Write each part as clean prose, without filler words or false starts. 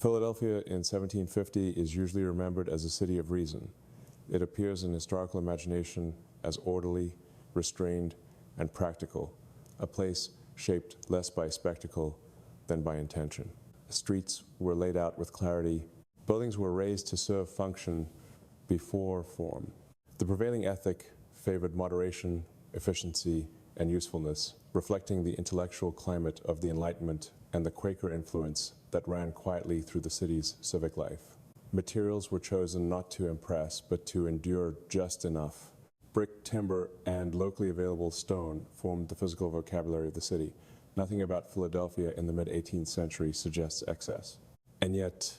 Philadelphia in 1750 is usually remembered as a city of reason. It appears in historical imagination as orderly, restrained, and practical, a place shaped less by spectacle than by intention. Streets were laid out with clarity. Buildings were raised to serve function before form. The prevailing ethic favored moderation, efficiency, and usefulness, reflecting the intellectual climate of the Enlightenment and the Quaker influence that ran quietly through the city's civic life. Materials were chosen not to impress, but to endure just enough. Brick, timber, and locally available stone formed the physical vocabulary of the city. Nothing about Philadelphia in the mid-18th century suggests excess. And yet,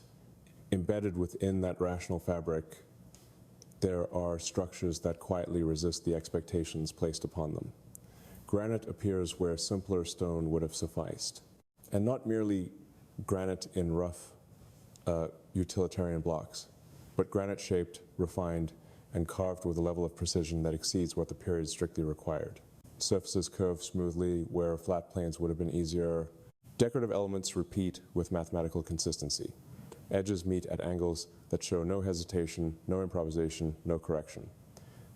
embedded within that rational fabric, there are structures that quietly resist the expectations placed upon them. Granite appears where simpler stone would have sufficed. And not merely granite in rough utilitarian blocks, but granite shaped, refined, and carved with a level of precision that exceeds what the period strictly required. Surfaces curve smoothly where flat planes would have been easier. Decorative elements repeat with mathematical consistency. Edges meet at angles that show no hesitation, no improvisation, no correction.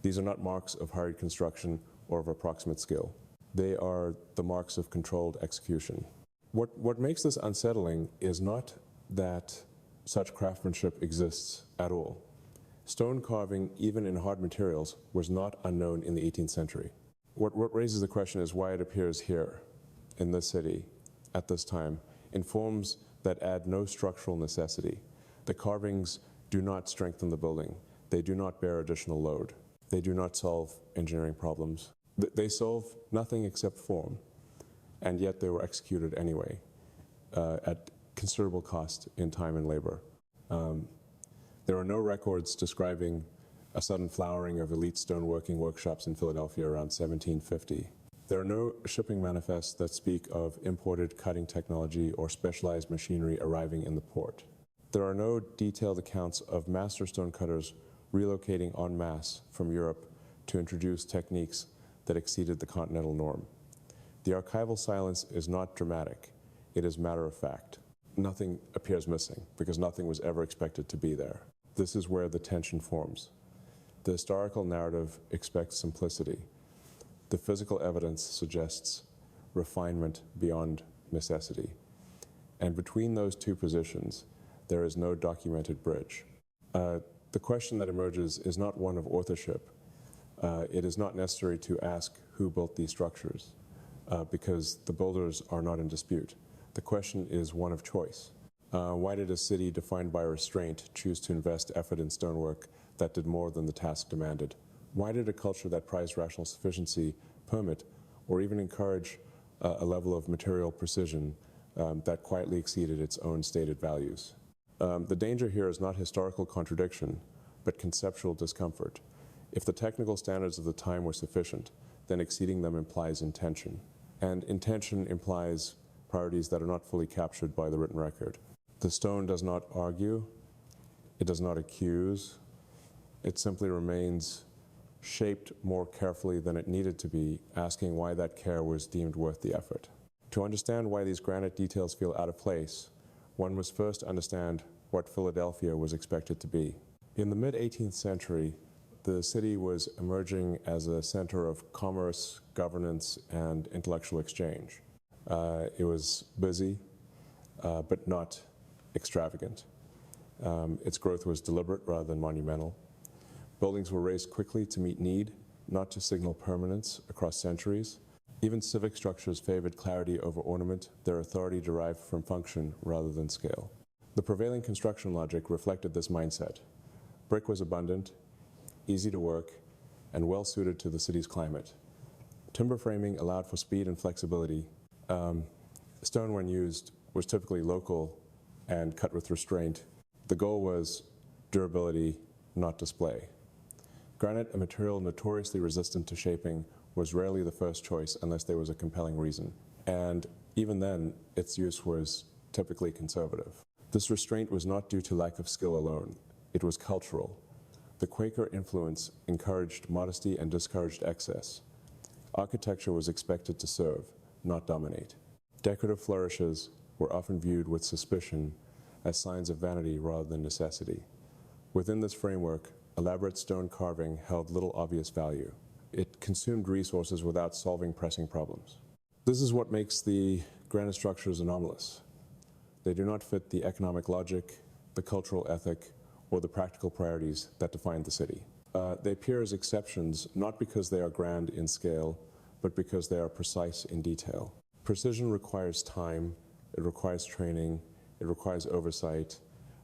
These are not marks of hurried construction or of approximate skill. They are the marks of controlled execution. What makes this unsettling is not that such craftsmanship exists at all. Stone carving, even in hard materials, was not unknown in the 18th century. What raises the question is why it appears here, in this city, at this time, in forms that add no structural necessity. The carvings do not strengthen the building. They do not bear additional load. They do not solve engineering problems. They solve nothing except form, and yet they were executed anyway, at considerable cost in time and labor. There are no records describing a sudden flowering of elite stoneworking workshops in Philadelphia around 1750. There are no shipping manifests that speak of imported cutting technology or specialized machinery arriving in the port. There are no detailed accounts of master stonecutters relocating en masse from Europe to introduce techniques that exceeded the continental norm. The archival silence is not dramatic, it is matter of fact. Nothing appears missing because nothing was ever expected to be there. This is where the tension forms. The historical narrative expects simplicity. The physical evidence suggests refinement beyond necessity. And between those two positions, there is no documented bridge. The question that emerges is not one of authorship. It is not necessary to ask who built these structures, because the builders are not in dispute. The question is one of choice. Why did a city defined by restraint choose to invest effort in stonework that did more than the task demanded? Why did a culture that prized rational sufficiency permit or even encourage a level of material precision that quietly exceeded its own stated values? The danger here is not historical contradiction, but conceptual discomfort. If the technical standards of the time were sufficient, then exceeding them implies intention. And intention implies priorities that are not fully captured by the written record. The stone does not argue, it does not accuse, it simply remains shaped more carefully than it needed to be, asking why that care was deemed worth the effort. To understand why these granite details feel out of place, one must first understand what Philadelphia was expected to be. In the mid-18th century, the city was emerging as a center of commerce, governance, and intellectual exchange. It was busy, but not extravagant. Its growth was deliberate rather than monumental. Buildings were raised quickly to meet need, not to signal permanence across centuries. Even civic structures favored clarity over ornament, their authority derived from function rather than scale. The prevailing construction logic reflected this mindset. Brick was abundant, easy to work, and well suited to the city's climate. Timber framing allowed for speed and flexibility. Stone, when used, was typically local and cut with restraint. The goal was durability, not display. Granite, a material notoriously resistant to shaping, was rarely the first choice unless there was a compelling reason. And even then, its use was typically conservative. This restraint was not due to lack of skill alone. It was cultural. The Quaker influence encouraged modesty and discouraged excess. Architecture was expected to serve, not dominate. Decorative flourishes were often viewed with suspicion as signs of vanity rather than necessity. Within this framework, elaborate stone carving held little obvious value. It consumed resources without solving pressing problems. This is what makes the granite structures anomalous. They do not fit the economic logic, the cultural ethic, or the practical priorities that define the city. They appear as exceptions not because they are grand in scale, but because they are precise in detail. Precision requires time, it requires training, it requires oversight.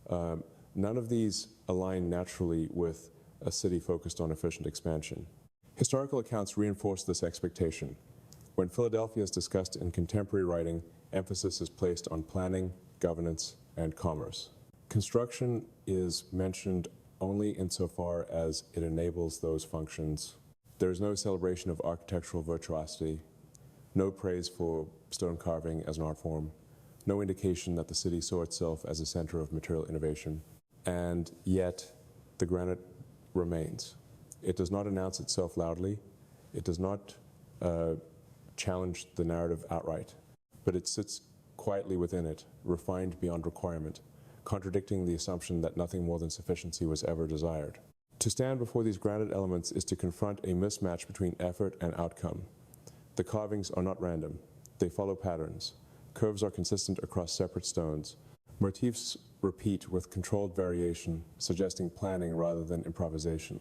None of these align naturally with a city focused on efficient expansion. Historical accounts reinforce this expectation. When Philadelphia is discussed in contemporary writing, emphasis is placed on planning, governance, and commerce. Construction is mentioned only insofar as it enables those functions. There is no celebration of architectural virtuosity, no praise for stone carving as an art form, no indication that the city saw itself as a center of material innovation, and yet the granite remains. It does not announce itself loudly, it does not challenge the narrative outright, but it sits quietly within it, refined beyond requirement, contradicting the assumption that nothing more than sufficiency was ever desired. To stand before these granite elements is to confront a mismatch between effort and outcome. The carvings are not random. They follow patterns. Curves are consistent across separate stones. Motifs repeat with controlled variation, suggesting planning rather than improvisation.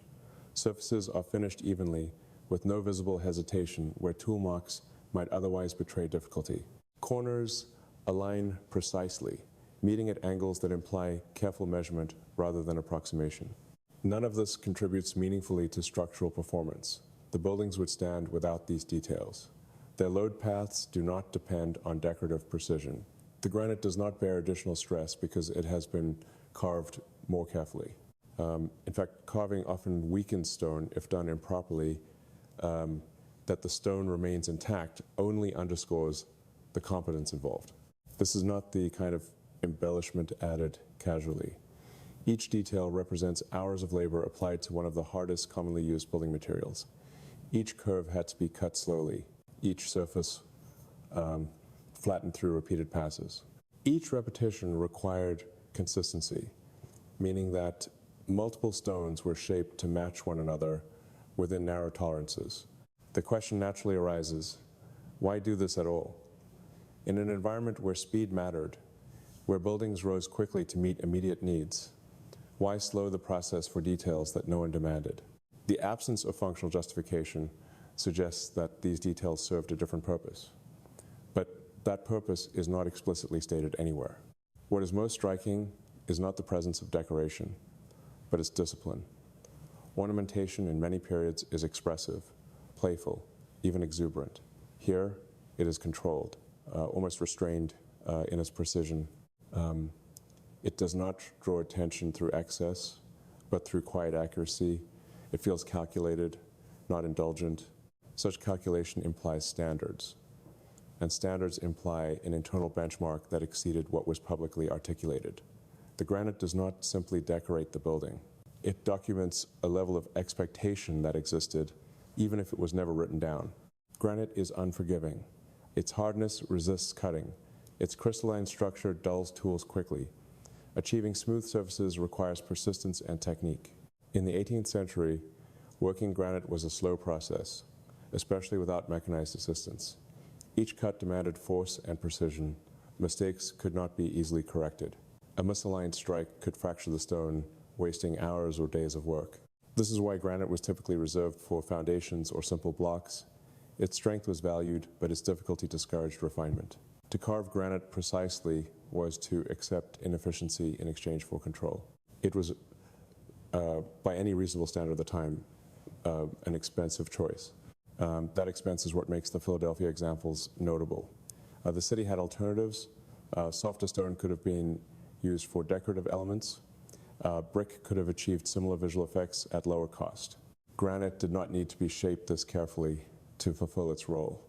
Surfaces are finished evenly, with no visible hesitation where tool marks might otherwise betray difficulty. Corners align precisely, meeting at angles that imply careful measurement rather than approximation. None of this contributes meaningfully to structural performance. The buildings would stand without these details. Their load paths do not depend on decorative precision. The granite does not bear additional stress because it has been carved more carefully. In fact, carving often weakens stone if done improperly. That the stone remains intact only underscores the competence involved. This is not the kind of embellishment added casually. Each detail represents hours of labor applied to one of the hardest commonly used building materials. Each curve had to be cut slowly, each surface flattened through repeated passes. Each repetition required consistency, meaning that multiple stones were shaped to match one another within narrow tolerances. The question naturally arises, why do this at all? In an environment where speed mattered, where buildings rose quickly to meet immediate needs, why slow the process for details that no one demanded? The absence of functional justification suggests that these details served a different purpose. But that purpose is not explicitly stated anywhere. What is most striking is not the presence of decoration, but its discipline. Ornamentation in many periods is expressive, playful, even exuberant. Here, it is controlled, almost restrained in its precision. It does not draw attention through excess, but through quiet accuracy. It feels calculated, not indulgent. Such calculation implies standards, and standards imply an internal benchmark that exceeded what was publicly articulated. The granite does not simply decorate the building. It documents a level of expectation that existed, even if it was never written down. Granite is unforgiving. Its hardness resists cutting. Its crystalline structure dulls tools quickly. Achieving smooth surfaces requires persistence and technique. In the 18th century, working granite was a slow process, especially without mechanized assistance. Each cut demanded force and precision. Mistakes could not be easily corrected. A misaligned strike could fracture the stone, wasting hours or days of work. This is why granite was typically reserved for foundations or simple blocks. Its strength was valued, but its difficulty discouraged refinement. To carve granite precisely was to accept inefficiency in exchange for control. It was, by any reasonable standard at the time, an expensive choice. That expense is what makes the Philadelphia examples notable. The city had alternatives. Softer stone could have been used for decorative elements. Brick could have achieved similar visual effects at lower cost. Granite did not need to be shaped this carefully to fulfill its role.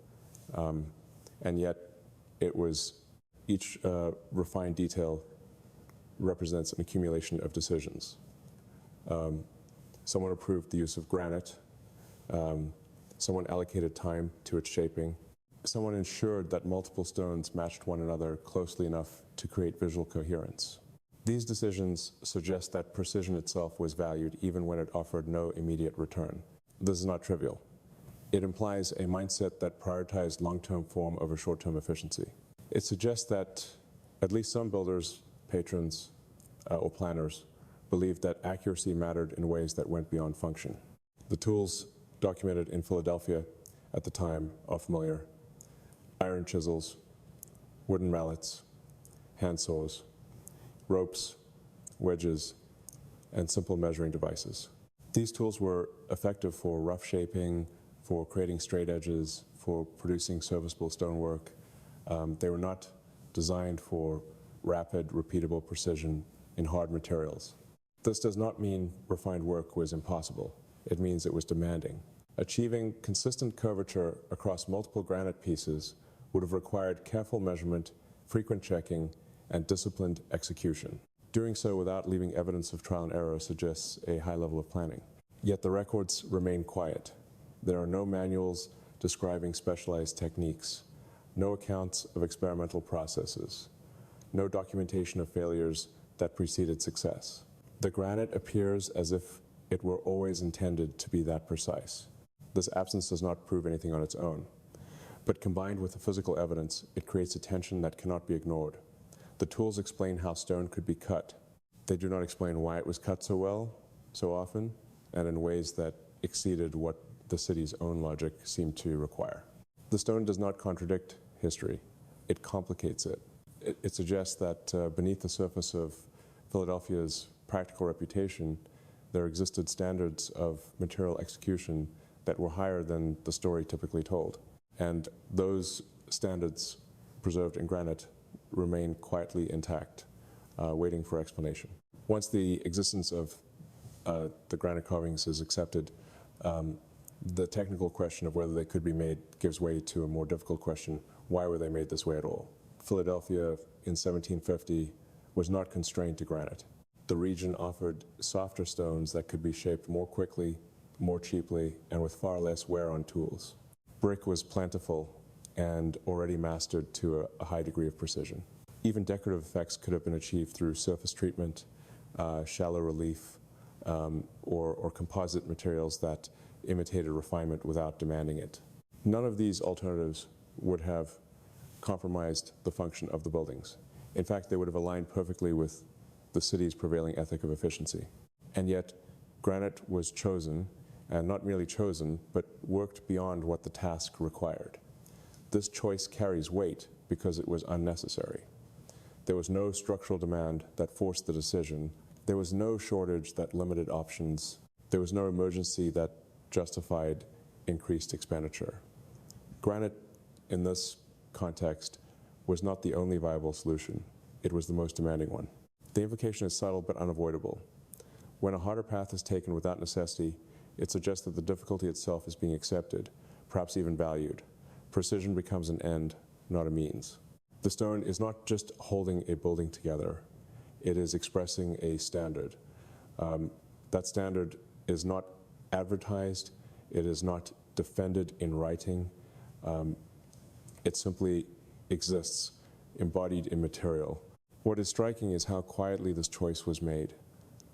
And yet, each refined detail represents an accumulation of decisions. Someone approved the use of granite. Someone allocated time to its shaping. Someone ensured that multiple stones matched one another closely enough to create visual coherence. These decisions suggest that precision itself was valued even when it offered no immediate return. This is not trivial. It implies a mindset that prioritized long-term form over short-term efficiency. It suggests that at least some builders, patrons, or planners believed that accuracy mattered in ways that went beyond function. The tools documented in Philadelphia at the time are familiar: iron chisels, wooden mallets, hand saws, ropes, wedges, and simple measuring devices. These tools were effective for rough shaping, for creating straight edges, for producing serviceable stonework. They were not designed for rapid, repeatable precision in hard materials. This does not mean refined work was impossible. It means it was demanding. Achieving consistent curvature across multiple granite pieces would have required careful measurement, frequent checking, and disciplined execution. Doing so without leaving evidence of trial and error suggests a high level of planning. Yet the records remain quiet. There are no manuals describing specialized techniques, no accounts of experimental processes, no documentation of failures that preceded success. The granite appears as if it were always intended to be that precise. This absence does not prove anything on its own, but combined with the physical evidence, it creates a tension that cannot be ignored. The tools explain how stone could be cut. They do not explain why it was cut so well, so often, and in ways that exceeded what the city's own logic seemed to require. The stone does not contradict history. It complicates it. It suggests that beneath the surface of Philadelphia's practical reputation, there existed standards of material execution that were higher than the story typically told. And those standards, preserved in granite, remain quietly intact, waiting for explanation. Once the existence of the granite carvings is accepted, the technical question of whether they could be made gives way to a more difficult question: why were they made this way at all? Philadelphia in 1750 was not constrained to granite. The region offered softer stones that could be shaped more quickly, more cheaply, and with far less wear on tools. Brick was plentiful and already mastered to a high degree of precision. Even decorative effects could have been achieved through surface treatment, shallow relief, or composite materials that imitated refinement without demanding it. None of these alternatives would have compromised the function of the buildings. In fact, they would have aligned perfectly with the city's prevailing ethic of efficiency. And yet, granite was chosen, and not merely chosen, but worked beyond what the task required. This choice carries weight because it was unnecessary. There was no structural demand that forced the decision. There was no shortage that limited options. There was no emergency that justified increased expenditure. Granite, in this context, was not the only viable solution. It was the most demanding one. The implication is subtle but unavoidable. When a harder path is taken without necessity, it suggests that the difficulty itself is being accepted, perhaps even valued. Precision becomes an end, not a means. The stone is not just holding a building together, it is expressing a standard. That standard is not advertised, it is not defended in writing, it simply exists, embodied in material. What is striking is how quietly this choice was made.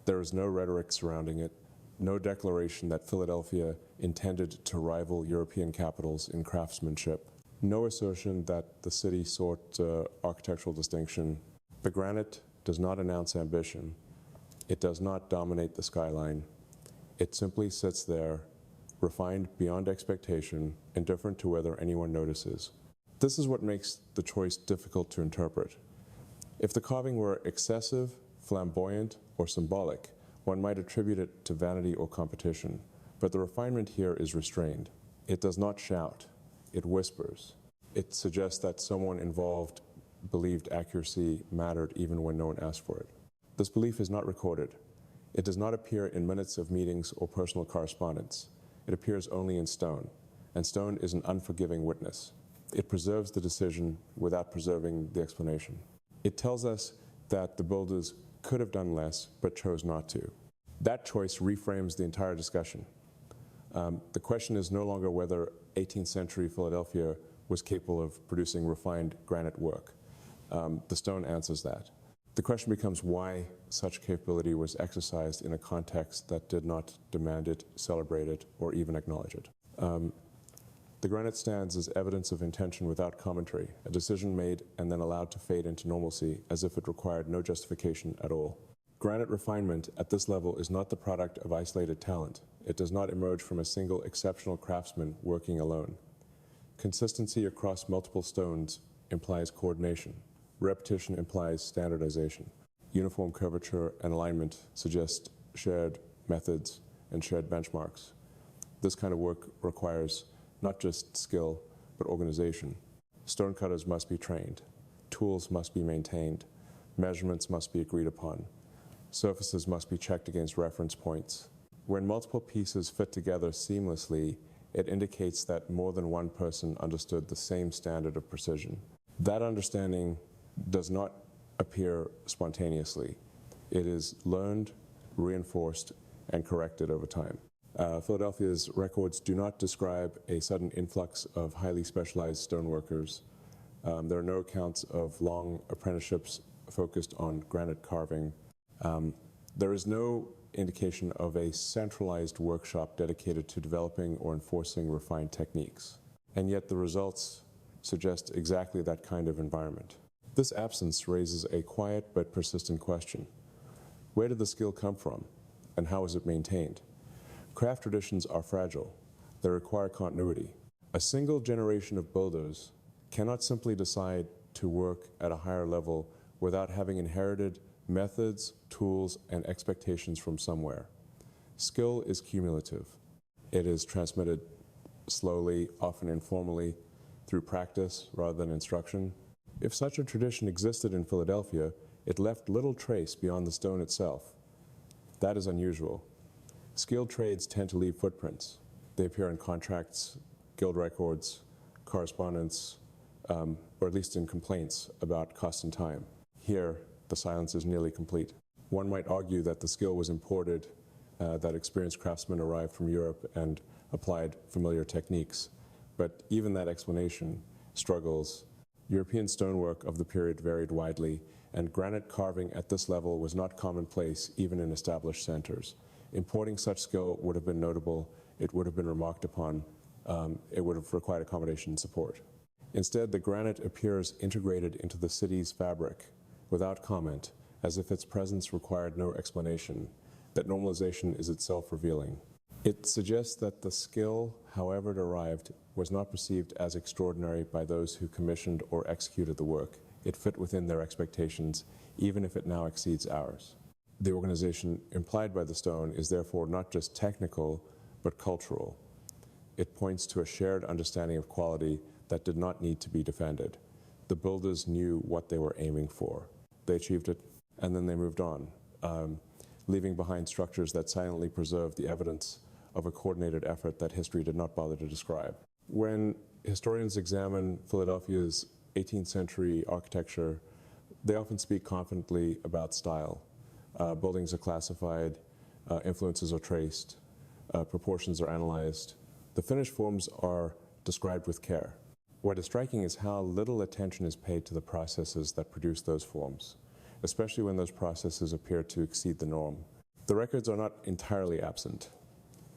There is no rhetoric surrounding it, no declaration that Philadelphia intended to rival European capitals in craftsmanship, no assertion that the city sought architectural distinction. The granite does not announce ambition. It does not dominate the skyline. It simply sits there, refined beyond expectation, indifferent to whether anyone notices. This is what makes the choice difficult to interpret. If the carving were excessive, flamboyant, or symbolic, one might attribute it to vanity or competition, but the refinement here is restrained. It does not shout, it whispers. It suggests that someone involved believed accuracy mattered even when no one asked for it. This belief is not recorded. It does not appear in minutes of meetings or personal correspondence. It appears only in stone, and stone is an unforgiving witness. It preserves the decision without preserving the explanation. It tells us that the builders could have done less, but chose not to. That choice reframes the entire discussion. The question is no longer whether 18th century Philadelphia was capable of producing refined granite work. The stone answers that. The question becomes why such capability was exercised in a context that did not demand it, celebrate it, or even acknowledge it. The granite stands as evidence of intention without commentary, a decision made and then allowed to fade into normalcy as if it required no justification at all. Granite refinement at this level is not the product of isolated talent. It does not emerge from a single exceptional craftsman working alone. Consistency across multiple stones implies coordination. Repetition implies standardization. Uniform curvature and alignment suggest shared methods and shared benchmarks. This kind of work requires not just skill, but organization. Stonecutters must be trained. Tools must be maintained. Measurements must be agreed upon. Surfaces must be checked against reference points. When multiple pieces fit together seamlessly, it indicates that more than one person understood the same standard of precision. That understanding does not appear spontaneously. It is learned, reinforced, and corrected over time. Philadelphia's records do not describe a sudden influx of highly specialized stoneworkers. There are no accounts of long apprenticeships focused on granite carving. There is no indication of a centralized workshop dedicated to developing or enforcing refined techniques. And yet the results suggest exactly that kind of environment. This absence raises a quiet but persistent question. Where did the skill come from, and how is it maintained? Craft traditions are fragile. They require continuity. A single generation of builders cannot simply decide to work at a higher level without having inherited methods, tools, and expectations from somewhere. Skill is cumulative. It is transmitted slowly, often informally, through practice rather than instruction. If such a tradition existed in Philadelphia, it left little trace beyond the stone itself. That is unusual. Skilled trades tend to leave footprints. They appear in contracts, guild records, correspondence, or at least in complaints about cost and time. Here, the silence is nearly complete. One might argue that the skill was imported, that experienced craftsmen arrived from Europe and applied familiar techniques. But even that explanation struggles. European stonework of the period varied widely, and granite carving at this level was not commonplace even in established centers. Importing such skill would have been notable, it would have been remarked upon, it would have required accommodation and support. Instead, the granite appears integrated into the city's fabric, without comment, as if its presence required no explanation, that normalization is itself revealing. It suggests that the skill, however it arrived, was not perceived as extraordinary by those who commissioned or executed the work. It fit within their expectations, even if it now exceeds ours. The organization implied by the stone is therefore not just technical, but cultural. It points to a shared understanding of quality that did not need to be defended. The builders knew what they were aiming for. They achieved it, and then they moved on, leaving behind structures that silently preserved the evidence of a coordinated effort that history did not bother to describe. When historians examine Philadelphia's 18th century architecture, they often speak confidently about style. Buildings are classified, influences are traced, proportions are analyzed. The finished forms are described with care. What is striking is how little attention is paid to the processes that produce those forms, especially when those processes appear to exceed the norm. The records are not entirely absent.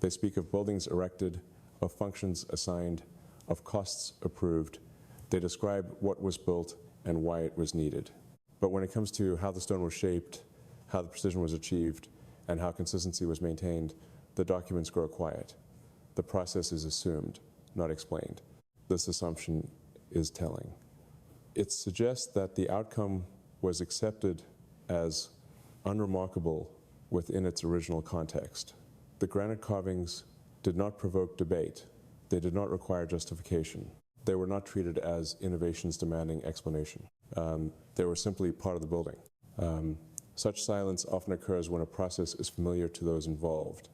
They speak of buildings erected, of functions assigned, of costs approved. They describe what was built and why it was needed. But when it comes to how the stone was shaped, how the precision was achieved, and how consistency was maintained, the documents grow quiet. The process is assumed, not explained. This assumption is telling. It suggests that the outcome was accepted as unremarkable within its original context. The granite carvings did not provoke debate. They did not require justification. They were not treated as innovations demanding explanation. They were simply part of the building. Such silence often occurs when a process is familiar to those involved.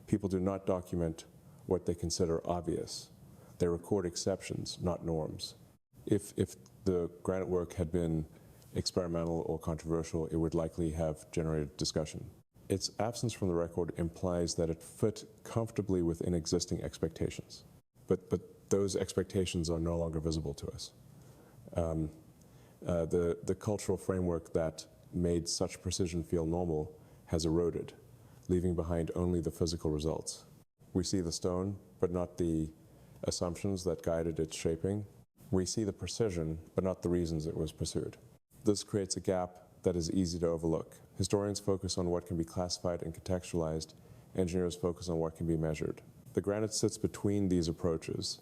People do not document what they consider obvious. They record exceptions, not norms. If the granite work had been experimental or controversial, it would likely have generated discussion. Its absence from the record implies that it fit comfortably within existing expectations. But those expectations are no longer visible to us. The cultural framework that made such precision feel normal has eroded, leaving behind only the physical results. We see the stone, but not the assumptions that guided its shaping. We see the precision, but not the reasons it was pursued. This creates a gap that is easy to overlook. Historians focus on what can be classified and contextualized. Engineers focus on what can be measured. The granite sits between these approaches,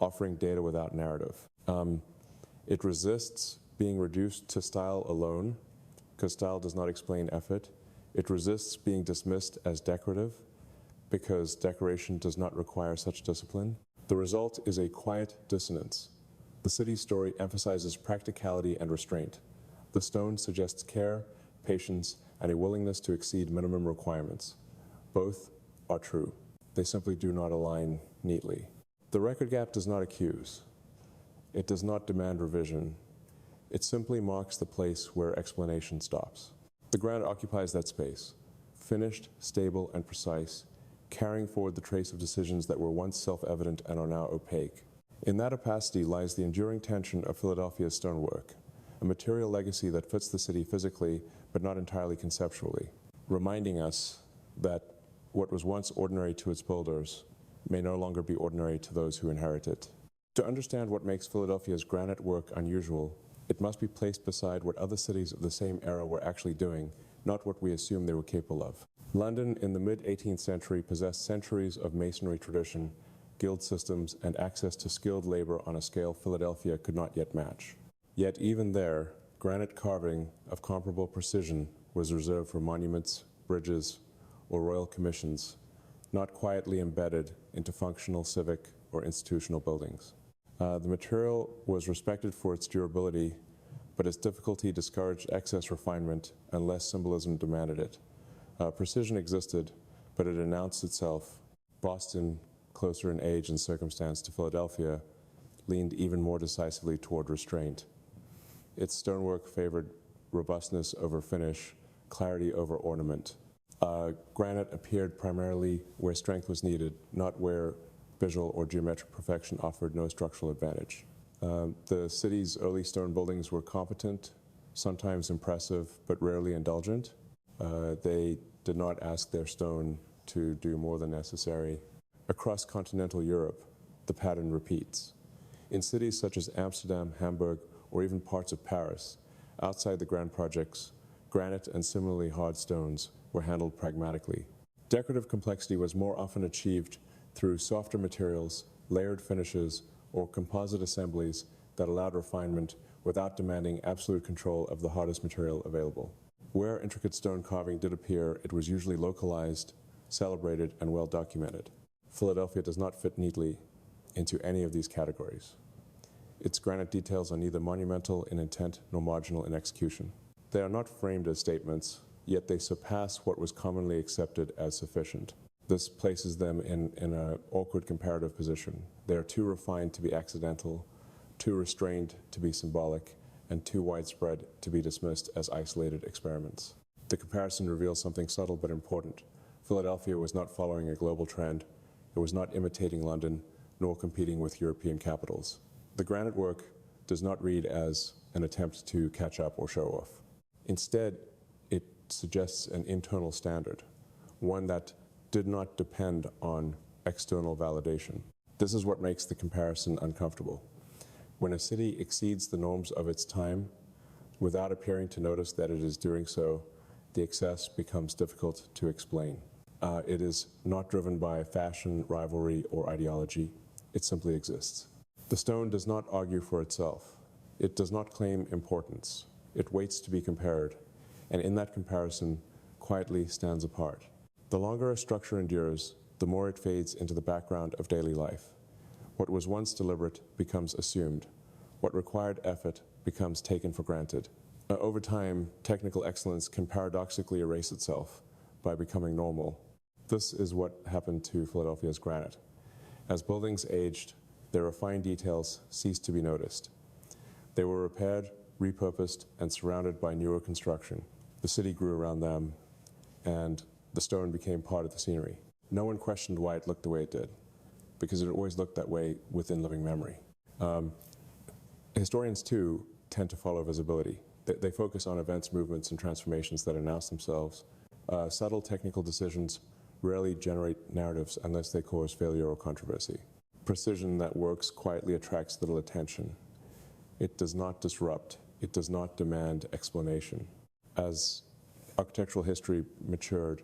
offering data without narrative. It resists being reduced to style alone, because style does not explain effort. It resists being dismissed as decorative, because decoration does not require such discipline. The result is a quiet dissonance. The city's story emphasizes practicality and restraint. The stone suggests care, patience, and a willingness to exceed minimum requirements. Both are true. They simply do not align neatly. The record gap does not accuse. It does not demand revision. It simply marks the place where explanation stops. The granite occupies that space, finished, stable, and precise, carrying forward the trace of decisions that were once self-evident and are now opaque. In that opacity lies the enduring tension of Philadelphia's stonework, a material legacy that fits the city physically, but not entirely conceptually, reminding us that what was once ordinary to its builders may no longer be ordinary to those who inherit it. To understand what makes Philadelphia's granite work unusual, it must be placed beside what other cities of the same era were actually doing, not what we assume they were capable of. London in the mid-18th century possessed centuries of masonry tradition, guild systems, and access to skilled labor on a scale Philadelphia could not yet match. Yet even there, granite carving of comparable precision was reserved for monuments, bridges, or royal commissions, not quietly embedded into functional civic or institutional buildings. The material was respected for its durability, but its difficulty discouraged excess refinement unless symbolism demanded it. Precision existed, but it announced itself. Boston, closer in age and circumstance to Philadelphia, leaned even more decisively toward restraint. Its stonework favored robustness over finish, clarity over ornament. Granite appeared primarily where strength was needed, not where visual or geometric perfection offered no structural advantage. The city's early stone buildings were competent, sometimes impressive, but rarely indulgent. They did not ask their stone to do more than necessary. Across continental Europe, the pattern repeats. In cities such as Amsterdam, Hamburg, or even parts of Paris, outside the grand projects, granite and similarly hard stones were handled pragmatically. Decorative complexity was more often achieved through softer materials, layered finishes, or composite assemblies that allowed refinement without demanding absolute control of the hardest material available. Where intricate stone carving did appear, it was usually localized, celebrated, and well documented. Philadelphia does not fit neatly into any of these categories. Its granite details are neither monumental in intent nor marginal in execution. They are not framed as statements, yet they surpass what was commonly accepted as sufficient. This places them in an awkward comparative position. They are too refined to be accidental, too restrained to be symbolic, and too widespread to be dismissed as isolated experiments. The comparison reveals something subtle but important. Philadelphia was not following a global trend. It was not imitating London, nor competing with European capitals. The granite work does not read as an attempt to catch up or show off. Instead, it suggests an internal standard, one that did not depend on external validation. This is what makes the comparison uncomfortable. When a city exceeds the norms of its time without appearing to notice that it is doing so, the excess becomes difficult to explain. It is not driven by fashion, rivalry, or ideology. It simply exists. The stone does not argue for itself. It does not claim importance. It waits to be compared, and in that comparison, quietly stands apart. The longer a structure endures, the more it fades into the background of daily life. What was once deliberate becomes assumed. What required effort becomes taken for granted. Over time, technical excellence can paradoxically erase itself by becoming normal. This is what happened to Philadelphia's granite. As buildings aged, their refined details ceased to be noticed. They were repaired, repurposed, and surrounded by newer construction. The city grew around them, and the stone became part of the scenery. No one questioned why it looked the way it did, because it always looked that way within living memory. Historians, too, tend to follow visibility. They focus on events, movements, and transformations that announce themselves. Subtle technical decisions rarely generate narratives unless they cause failure or controversy. Precision that works quietly attracts little attention. It does not disrupt. It does not demand explanation. As architectural history matured,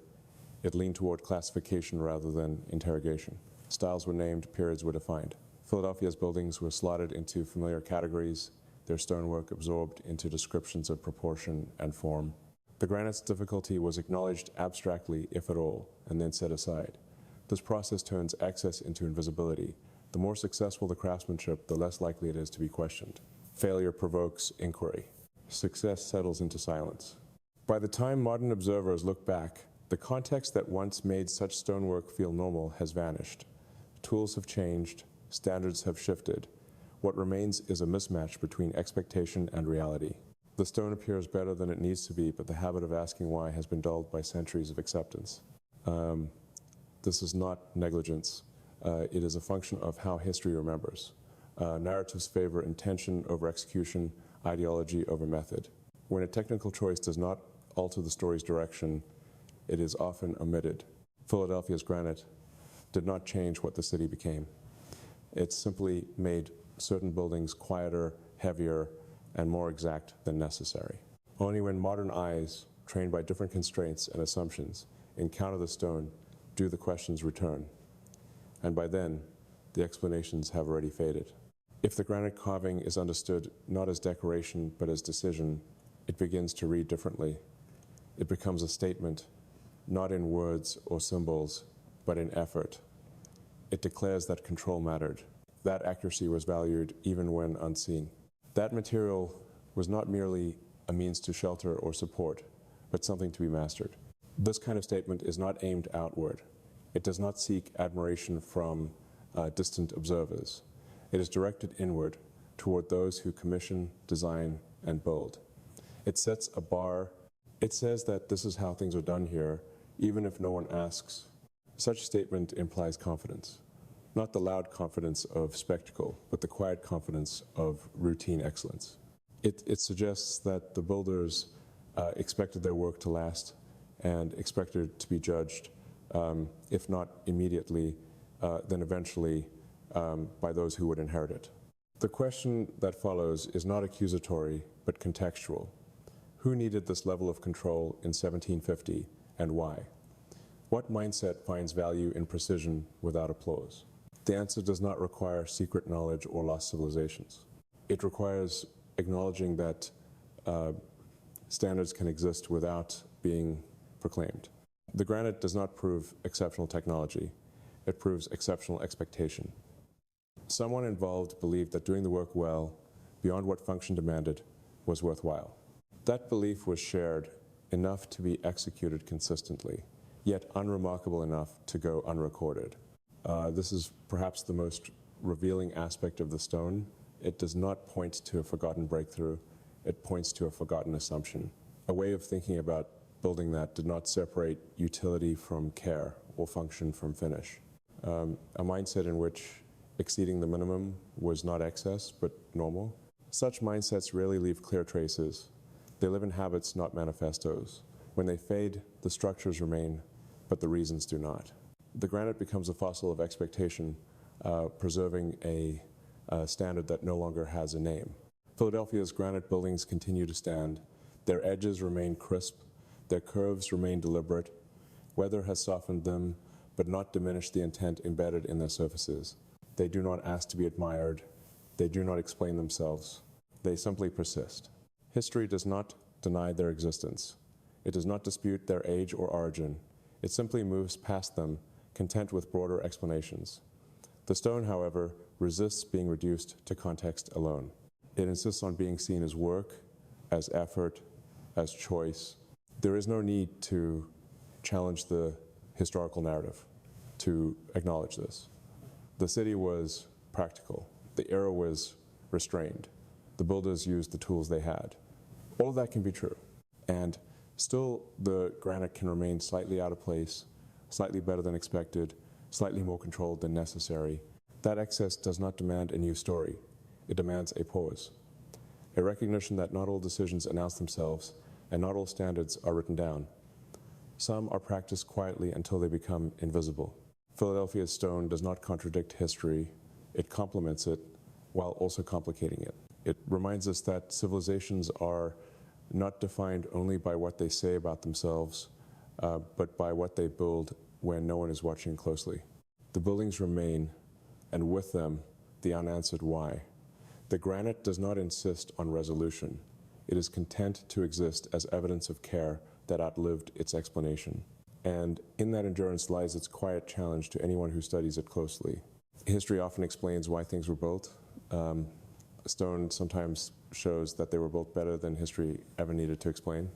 it leaned toward classification rather than interrogation. Styles were named, periods were defined. Philadelphia's buildings were slotted into familiar categories, their stonework absorbed into descriptions of proportion and form. The granite's difficulty was acknowledged abstractly, if at all, and then set aside. This process turns excess into invisibility. The more successful the craftsmanship, the less likely it is to be questioned. Failure provokes inquiry. Success settles into silence. By the time modern observers look back, the context that once made such stonework feel normal has vanished. Tools have changed, standards have shifted. What remains is a mismatch between expectation and reality. The stone appears better than it needs to be, but the habit of asking why has been dulled by centuries of acceptance. This is not negligence. It is a function of how history remembers. Narratives favor intention over execution, ideology over method. When a technical choice does not alter the story's direction, it is often omitted. Philadelphia's granite did not change what the city became. It simply made certain buildings quieter, heavier, and more exact than necessary. Only when modern eyes, trained by different constraints and assumptions, encounter the stone, do the questions return. And by then, the explanations have already faded. If the granite carving is understood not as decoration, but as decision, it begins to read differently. It becomes a statement, not in words or symbols, but in effort. It declares that control mattered. That accuracy was valued even when unseen. That material was not merely a means to shelter or support, but something to be mastered. This kind of statement is not aimed outward. It does not seek admiration from distant observers. It is directed inward toward those who commission, design, and build. It sets a bar. It says that this is how things are done here, even if no one asks. Such a statement implies confidence. Not the loud confidence of spectacle, but the quiet confidence of routine excellence. It suggests that the builders expected their work to last and expected it to be judged, if not immediately, then eventually by those who would inherit it. The question that follows is not accusatory, but contextual. Who needed this level of control in 1750, and why? What mindset finds value in precision without applause? The answer does not require secret knowledge or lost civilizations. It requires acknowledging that standards can exist without being proclaimed. The granite does not prove exceptional technology. It proves exceptional expectation. Someone involved believed that doing the work well, beyond what function demanded, was worthwhile. That belief was shared enough to be executed consistently, yet unremarkable enough to go unrecorded. This is perhaps the most revealing aspect of the stone. It does not point to a forgotten breakthrough. It points to a forgotten assumption. A way of thinking about building that did not separate utility from care or function from finish. A mindset in which exceeding the minimum was not excess, but normal. Such mindsets rarely leave clear traces. They live in habits, not manifestos. When they fade, the structures remain, but the reasons do not. The granite becomes a fossil of expectation, preserving a standard that no longer has a name. Philadelphia's granite buildings continue to stand. Their edges remain crisp. Their curves remain deliberate. Weather has softened them, but not diminished the intent embedded in their surfaces. They do not ask to be admired. They do not explain themselves. They simply persist. History does not deny their existence. It does not dispute their age or origin. It simply moves past them, content with broader explanations. The stone, however, resists being reduced to context alone. It insists on being seen as work, as effort, as choice. There is no need to challenge the historical narrative to acknowledge this. The city was practical. The era was restrained. The builders used the tools they had. All of that can be true. And still, the granite can remain slightly out of place, slightly better than expected, slightly more controlled than necessary. That excess does not demand a new story. It demands a pause. a recognition that not all decisions announce themselves and not all standards are written down. Some are practiced quietly until they become invisible. Philadelphia's stone does not contradict history, it complements it while also complicating it. It reminds us that civilizations are not defined only by what they say about themselves, but by what they build when no one is watching closely. The buildings remain, and with them, the unanswered why. The granite does not insist on resolution. It is content to exist as evidence of care that outlived its explanation. And in that endurance lies its quiet challenge to anyone who studies it closely. History often explains why things were built. Stone sometimes shows that they were built better than history ever needed to explain.